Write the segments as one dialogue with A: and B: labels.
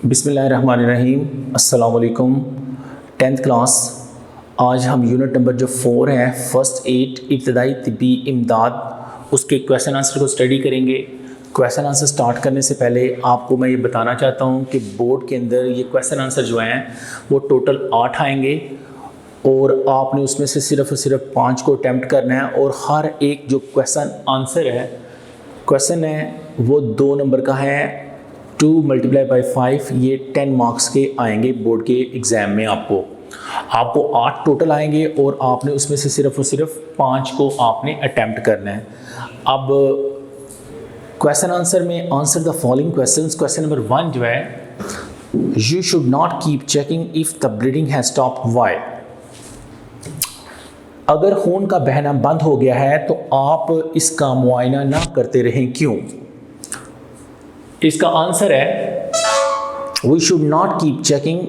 A: बिस्मिल्लाहिर्रहमानिर्रहीम। अस्सलाम वालेकुम। 10th class. आज हम यूनिट नंबर जो 4 है फर्स्ट एड इब्तदाई तिब्बी इमदाद उसके क्वेश्चन आंसर को स्टडी करेंगे। क्वेश्चन आंसर स्टार्ट करने से पहले आपको मैं ये बताना चाहता हूँ कि बोर्ड के अंदर ये क्वेश्चन आंसर जो हैं वो टोटल 8 आएंगे और आपने उसमें से सिर्फ और सिर्फ 5 को अटैम्प्ट करना है और हर एक जो क्वेश्चन है वो 2 नंबर का है। 2 × 5 ये 10 मार्क्स के आएंगे बोर्ड के एग्ज़ाम में। आपको 8 टोटल आएंगे और आपने उसमें से सिर्फ और सिर्फ 5 को आपने अटैम्प्ट करना है। अब क्वेश्चन आंसर में answer the following questions. Question number 1 जो है, you should not keep checking if the bleeding has stopped, why. अगर खून का बहना बंद हो गया है तो आप इसका मुआयना ना करते रहें, क्यों? इसका आंसर है we should not keep checking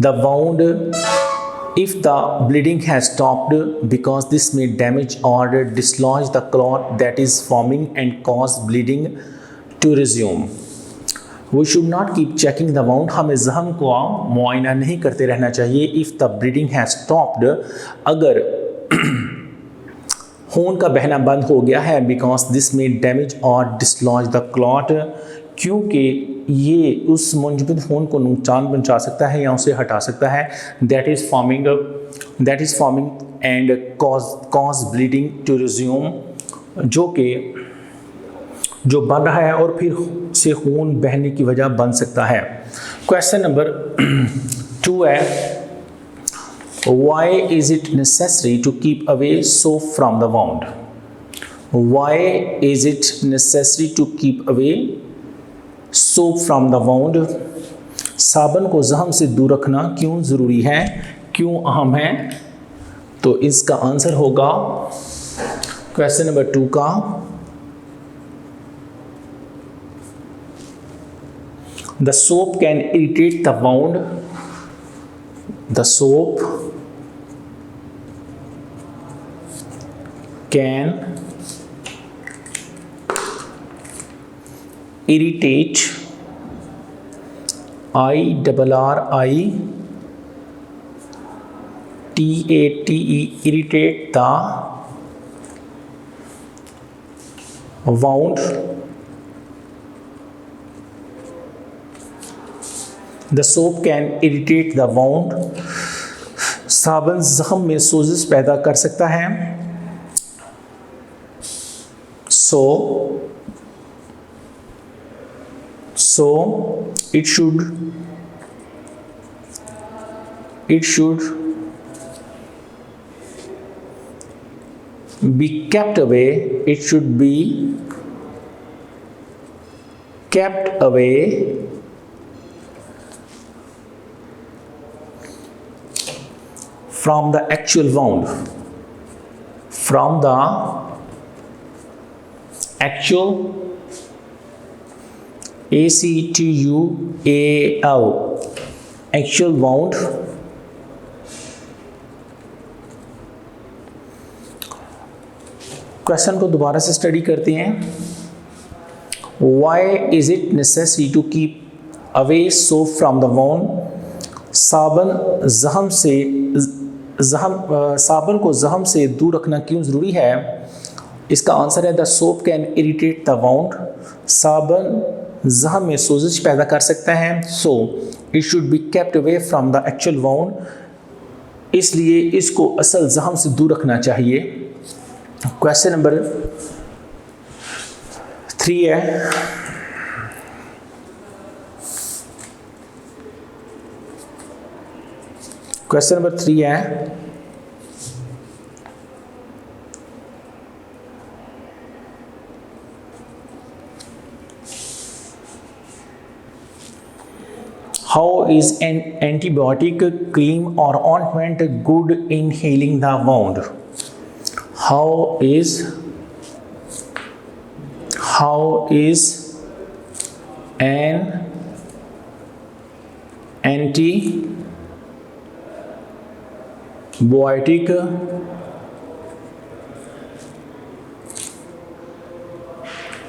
A: the wound if the bleeding has stopped because this may damage or dislodge the clot that is forming and cause bleeding to resume. We should not keep checking the wound, हमें जख्म को मुआयना नहीं करते रहना चाहिए। If the bleeding has stopped, अगर खून का बहना बंद हो गया है, because this may damage or dislodge the clot, क्योंकि ये उस मुंजमद खून को नुकसान पहुंचा सकता है या उसे हटा सकता है। That is forming and cause bleeding to resume, जो बन रहा है और फिर से खून बहने की वजह बन सकता है। क्वेश्चन नंबर 2 है, why is it necessary to keep away soap from the wound. Why is it necessary to keep away soap from the wound, साबन को जख्म से दूर रखना क्यों ज़रूरी है, क्यों अहम है? तो इसका आंसर होगा क्वेश्चन नंबर 2 का, the soap can irritate the wound. The soap can irritate, IRRITATE, irritate the wound. The soap can irritate the wound. साबन जख्म में सोजिश पैदा कर सकता है। So it should be kept away. It should be kept away from the actual wound, from the actual ACTUAL actual wound. Question को दोबारा से स्टडी करते हैं। Why is it necessary to keep away soap from the wound? साबन को जख्म से दूर रखना क्यों ज़रूरी है? इसका आंसर है the soap can irritate the wound, साबन जख्म में सोजिश पैदा कर सकता है। So it should be kept away from the actual wound, इसलिए इसको असल जख्म से दूर रखना चाहिए। क्वेश्चन नंबर 3 है, क्वेश्चन नंबर 3 है, how is an antibiotic cream or ointment good in healing the wound? How is an antibiotic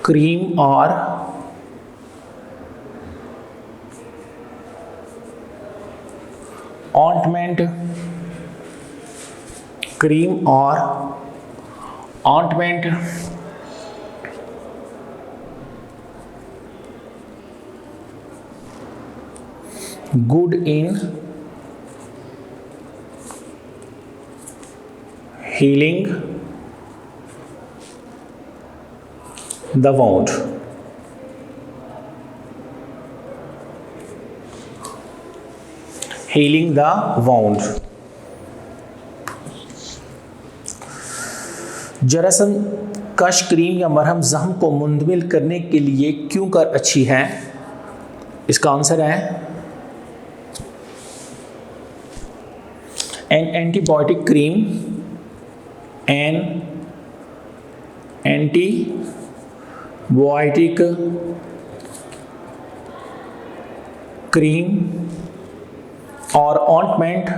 A: cream or ointment cream or ointment good in healing the wound. Healing the wound. जरासीम कश cream या मरहम जख्म को मुंतमिल करने के लिए क्यों कर अच्छी है? इसका आंसर है an antibiotic cream, an antibiotic cream or ointment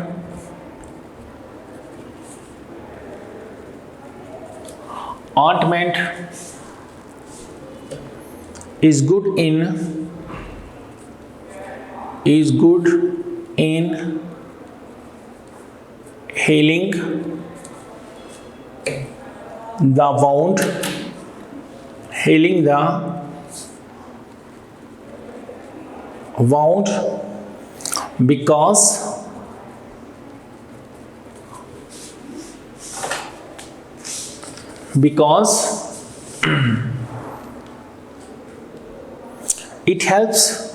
A: is good in healing the wound, because it helps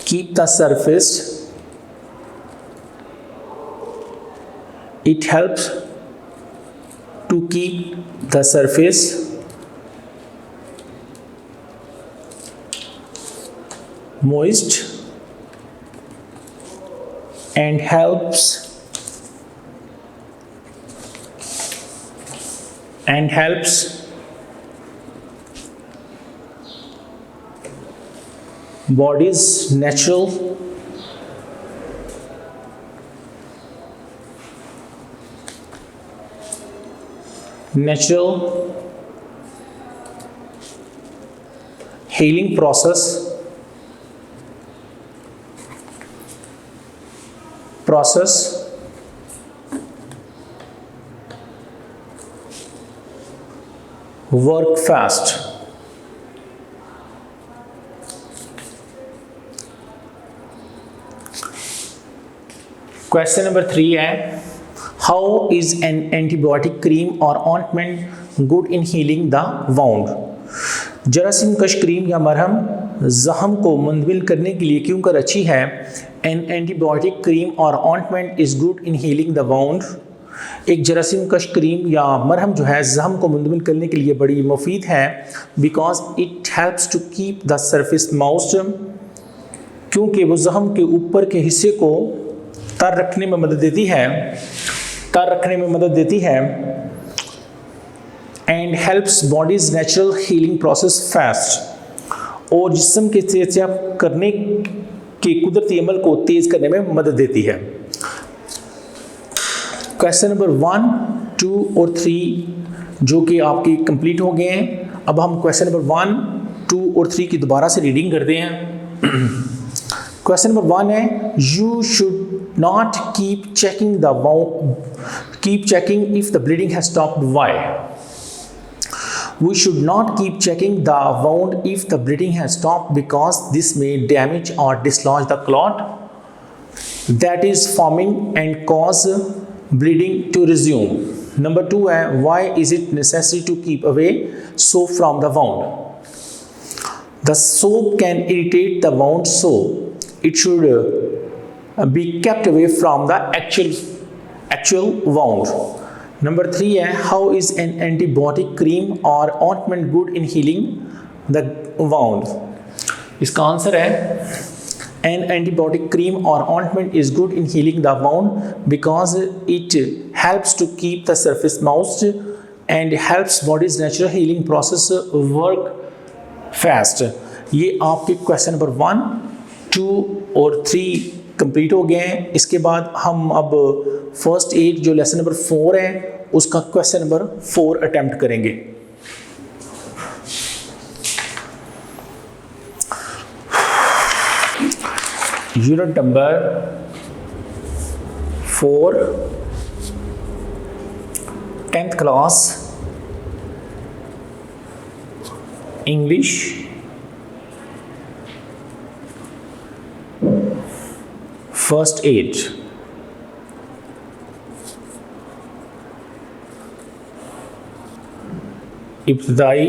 A: keep the surface, it helps to keep the surface moist and helps body's natural healing process work fast. Question number 3 है how is an antibiotic cream or ointment good in healing the wound? जरासीम कश cream या मरहम जख्म को मुंतमिल करने के लिए क्यों कर अच्छी है? N antibiotic cream or ointment is good in healing the wound. एक जरासीम कश क्रीम या मरहम जो है जख्म को मुंतमिल करने के लिए बड़ी मुफीद है because it helps to keep the surface moist, क्योंकि वो जख्म के ऊपर के हिस्से को तर रखने में मदद देती है and helps bodies natural healing process fast, और जिस्म के सेहतयाब करने के कुदरती अमल को तेज करने में मदद देती है। क्वेश्चन नंबर 1, 2 और 3 जो कि आपके कंप्लीट हो गए हैं। अब हम क्वेश्चन नंबर 1, 2 और 3 की दोबारा से रीडिंग करते हैं। क्वेश्चन नंबर 1 है you should not keep checking if the bleeding has stopped. Why? We should not keep checking the wound if the bleeding has stopped because this may damage or dislodge the clot that is forming and cause bleeding to resume. Number 2 है why is it necessary to keep away soap from the wound? The soap can irritate the wound, so it should be kept away from the actual wound. Number 3 है how is an antibiotic cream or ointment good in healing the wound? इसका answer है an antibiotic cream or ointment is good in healing the wound because it helps to keep the surface moist and helps body's natural healing process work fast. ये आपके question number 1, 2 और 3 complete हो गए हैं। इसके बाद हम अब फर्स्ट एड जो लेसन नंबर 4 है उसका क्वेश्चन नंबर 4 अटेम्प्ट करेंगे। Unit number 4, 10th class, English, first aid. इब्तदाई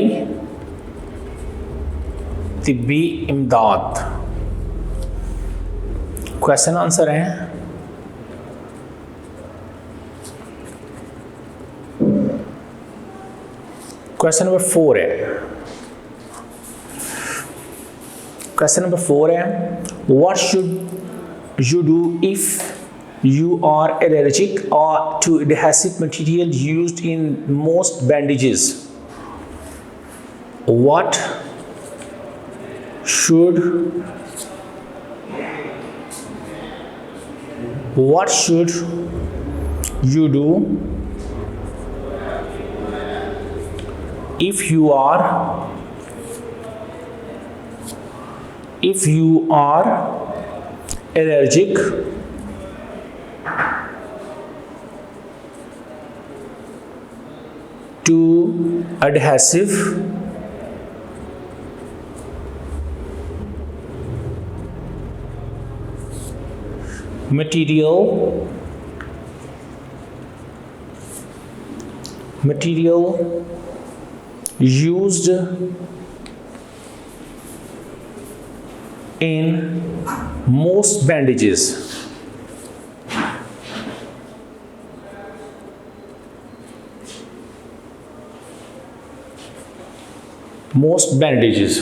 A: तिब्बी इमदाद। क्वेश्चन आंसर हैं क्वेश्चन नंबर 4 है। क्वेश्चन नंबर 4 है, what should you do if you are allergic to adhesive material used in most bandages? What should you do if you are allergic to adhesive material used in most bandages? Most bandages।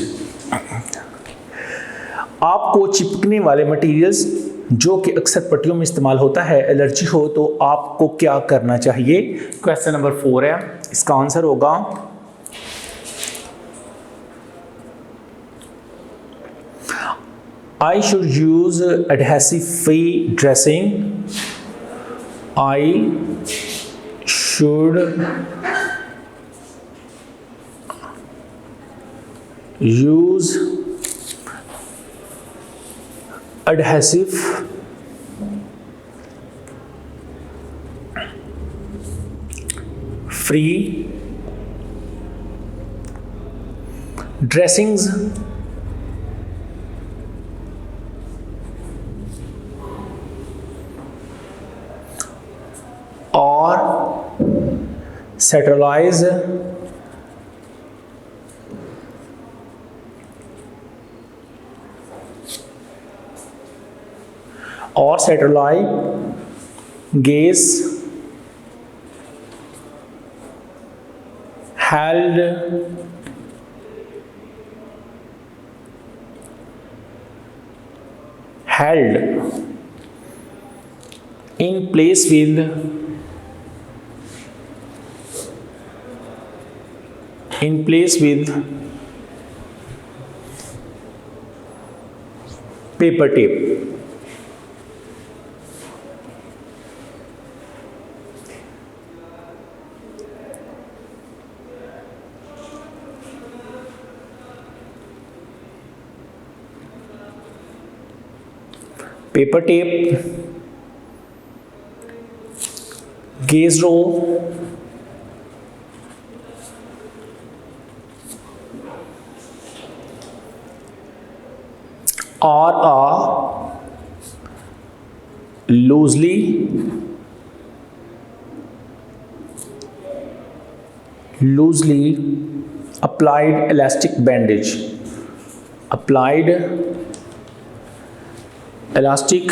A: आपको चिपकने वाले materials जो कि अक्सर पट्टियों में इस्तेमाल होता है, एलर्जी हो तो आपको क्या करना चाहिए? क्वेश्चन नंबर 4 है, इसका आंसर होगा I should use adhesive free dressing. I should use adhesive free dressings or sterilize gas held in place with paper tape। Paper tape, gauze roll, or a loosely applied elastic bandage, elastic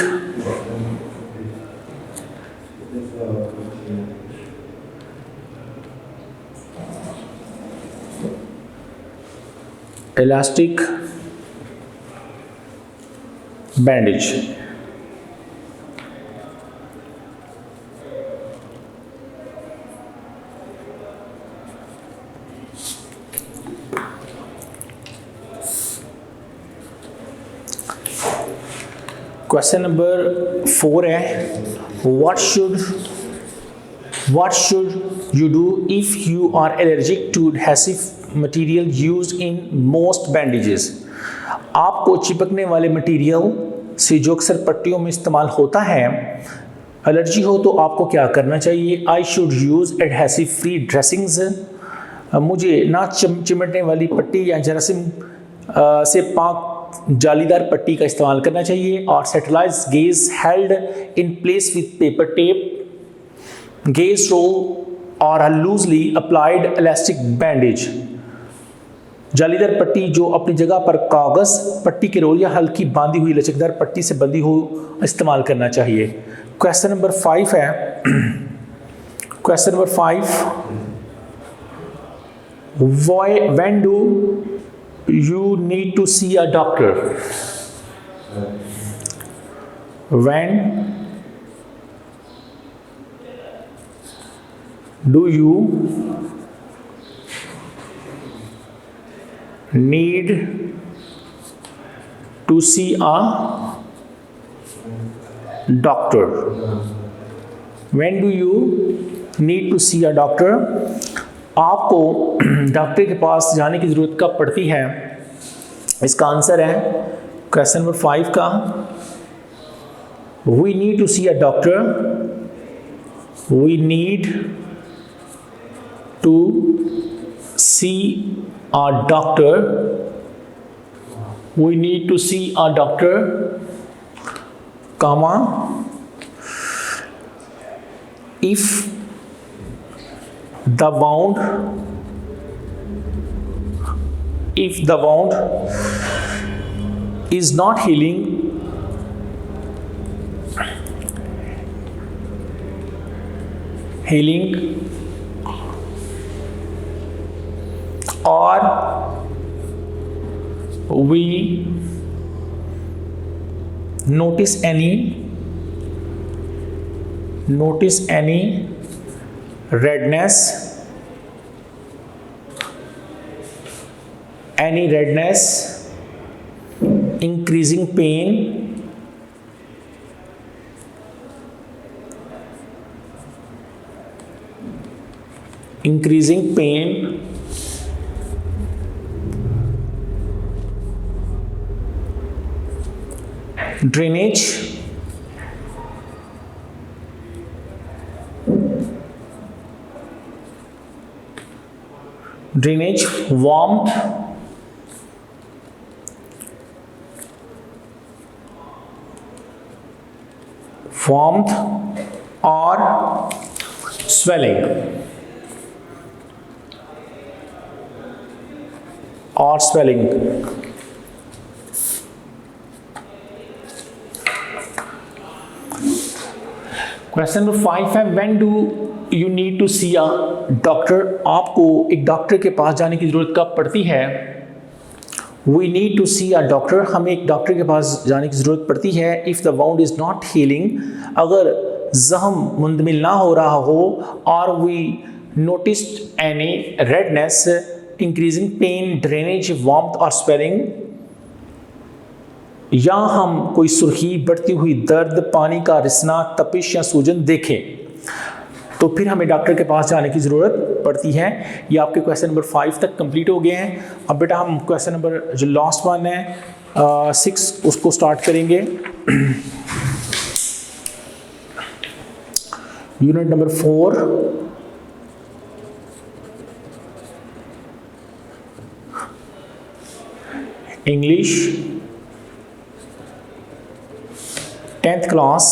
A: bandage। Question number 4 है, what should you do if you are allergic to adhesive material used in most bandages? आपको चिपकने वाले material से जो अक्सर पट्टियों में इस्तेमाल होता है, एलर्जी हो तो आपको क्या करना चाहिए? I should use adhesive free dressings, मुझे ना चिमटने वाली पट्टी या जरासीम से पाक जालीदार पट्टी का इस्तेमाल करना चाहिए। और sterilized gauze held in place with paper tape, gauze roll or a loosely applied elastic bandage, जालीदार पट्टी जो अपनी जगह पर कागज पट्टी के रोल या हल्की बांधी हुई लचकदार पट्टी से बंधी हो इस्तेमाल करना चाहिए। क्वेश्चन नंबर 5 है, question number 5, when do you need to see a doctor? When do you need to see a doctor? When do you need to see a doctor? आपको डॉक्टर के पास जाने की ज़रूरत कब पड़ती है? इसका आंसर है क्वेश्चन नंबर 5 का, we need to see a doctor, we need to see a doctor, we need to see a doctor, comma if the wound is not healing, or we notice any redness, increasing pain, drainage, warmth, or swelling, question number 5 है, when do you need to see a doctor? आपको एक doctor के पास जाने की ज़रूरत कब पड़ती है? We need to see a doctor, हमें एक डॉक्टर के पास जाने की ज़रूरत पड़ती है if the wound is not healing, अगर ज़ख्म मुंदमिल ना हो रहा हो, और we noticed any redness, increasing pain, drainage, warmth और स्वेलिंग, या हम कोई सुर्खी, बढ़ती हुई दर्द, पानी का रिसना, तपिश या सूजन देखें, तो फिर हमें डॉक्टर के पास जाने की ज़रूरत पड़ती है। ये आपके क्वेश्चन नंबर 5 तक कंप्लीट हो गए हैं। अब बेटा हम क्वेश्चन नंबर जो लास्ट वन है 6 उसको स्टार्ट करेंगे। Unit number 4, English 10th class.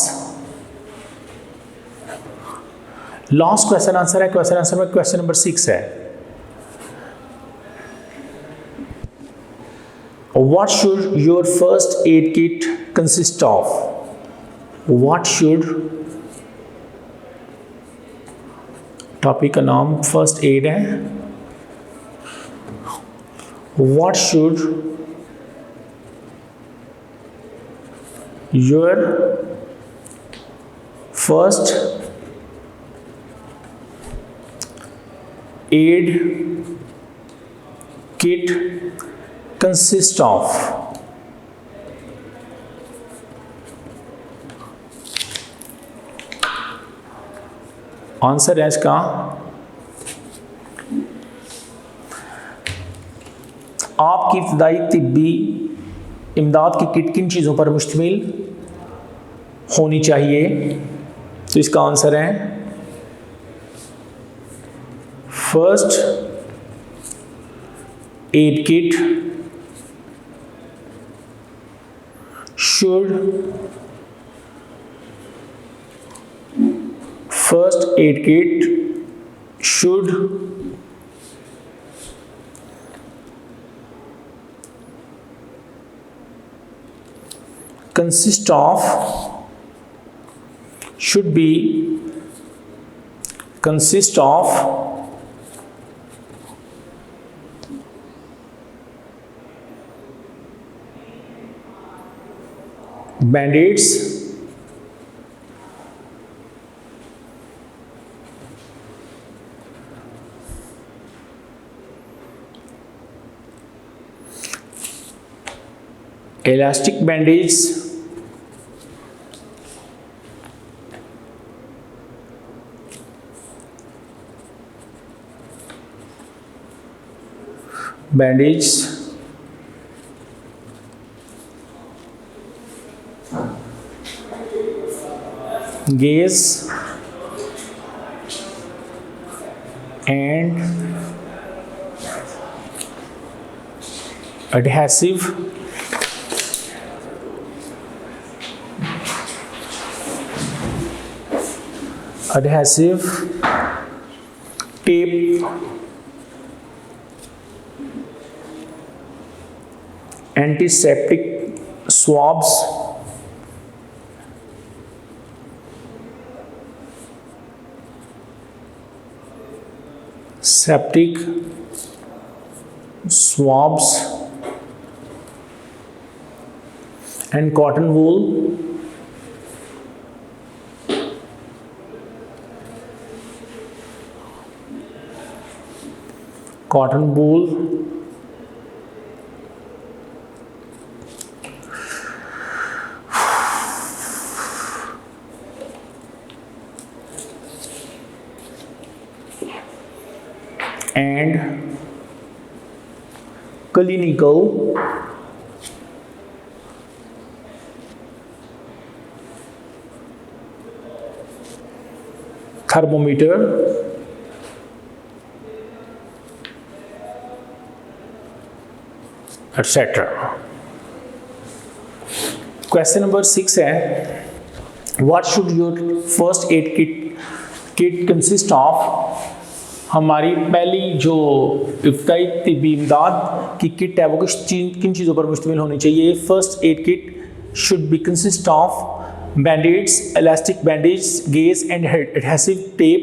A: Last question answer है, क्वेश्चन आंसर में क्वेश्चन नंबर 6 है, what should your first aid kit consist of? What should, topic का नाम फर्स्ट एड है, what should your first aid kit consist of? Answer है इसका आपकी इब्तदाई तिब्बी इमदाद की किट किन चीज़ों पर मुश्तमिल होनी चाहिए? तो इसका आंसर है first aid kit should consist of band-aids, elastic bandage, gauze and adhesive tape, antiseptic swabs, and cotton wool. And clinical thermometer, etc. Question number 6 है, what should your first aid kit consist of? हमारी पहली जो इब्तदाई तिब्बी इमदाद की kit है वो किन चीज़ों पर मुश्तमिल होनी चाहिए? First aid kit should be consist of bandaids, elastic bandage, gauze and adhesive tape,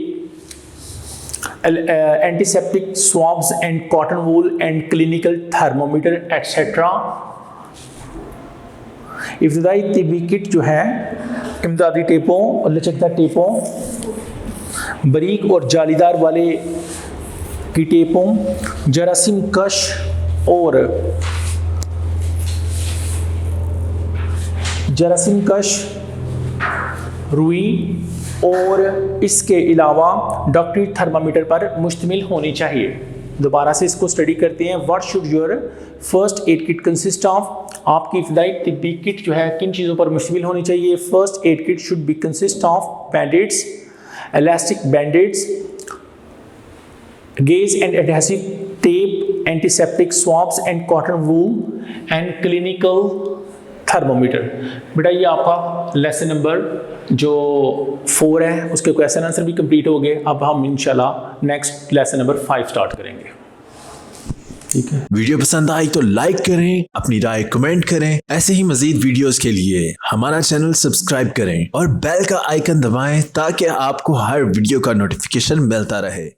A: antiseptic swabs and cotton wool and clinical thermometer etcetera. इब्तदाई तिब्बी किट जो है इमदादी टेपों और लचकदार टेपों, बारीक और जालीदार वाले की टेपों, जरासीम कश और रुई और इसके अलावा डॉक्टरी थर्मामीटर पर मुश्तमिल होनी चाहिए। दोबारा से इसको स्टडी करते हैं। What should your first aid kit consist of? आपकी इब्तदाई तिब्बी किट जो है किन चीज़ों पर मुश्तमिल होनी चाहिए? First aid kit should be consist of बैंडेड्स, elastic band-aids, gauze and adhesive tape, antiseptic swabs and cotton wool and clinical thermometer। बेटा ये आपका लेसन नंबर जो 4 है उसके क्वेश्चन आंसर भी कंप्लीट हो गए। अब हम इंशाल्लाह नेक्स्ट लेसन नंबर 5 स्टार्ट करेंगे। ठीक है,
B: वीडियो पसंद आई तो लाइक करें, अपनी राय कमेंट करें। ऐसे ही मजीद वीडियोस के लिए हमारा चैनल सब्सक्राइब करें और बेल का आइकन दबाएं ताकि आपको हर वीडियो का नोटिफिकेशन मिलता रहे।